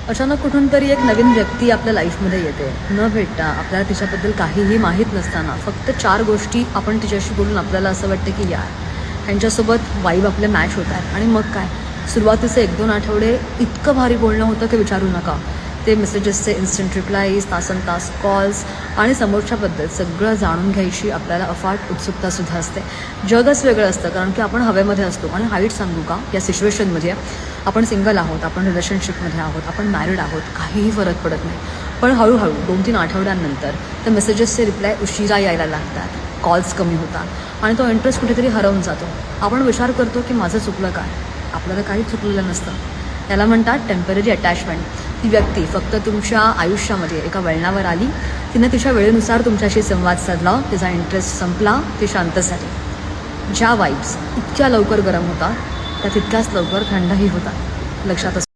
अचानक कुठून तरी एक नवीन व्यक्ती आपल्या लाईफमध्ये येते, न भेटता आपल्याला तिच्याबद्दल काहीही माहीत नसताना फक्त 4 गोष्टी आपण तिच्याशी बोलून आपल्याला असं वाटतं की यार ह्यांच्यासोबत वाईब आपले मॅच होत आहेत. आणि मग काय, सुरुवातीचे 1-2 आठवडे इतकं भारी बोलणं होतं की विचारू नका. ते मेसेजेसचे इन्स्टंट रिप्लाईज, तासनतास कॉल्स आणि समोरच्याबद्दल सगळं जाणून घ्यायची आपल्याला अफाट उत्सुकतासुद्धा असते. जगच वेगळं असतं, कारण की आपण हवेमध्ये असतो. आणि हाईट सांगू का, या सिच्युएशनमध्ये आपण सिंगल आहोत, आपण रिलेशनशिपमध्ये आहोत, आपण मॅरिड आहोत, काहीही फरक पडत नाही. पण हळूहळू 2-3 आठवड्यांनंतर त्या मेसेजेसचे रिप्लाय उशिरा यायला लागतात, कॉल्स कमी होतात आणि तो इंटरेस्ट कुठेतरी हरवून जातो. आपण विचार करतो की माझं चुकलं काय? आपल्याला काहीच चुकलेलं नसतं. त्याला म्हणतात टेम्पररी अटॅचमेंट. ती व्यक्ती फक्त तुमच्या आयुष्यामध्ये एका वळणावर आली, तिनं तिच्या वेळेनुसार तुमच्याशी संवाद साधला, तिचा इंटरेस्ट संपला, ती शांत झाली. ज्या वाईब्स इतक्या लवकर गरम होतात त्या तितक्याच लवकर थंडही होतात. लक्षात असतं.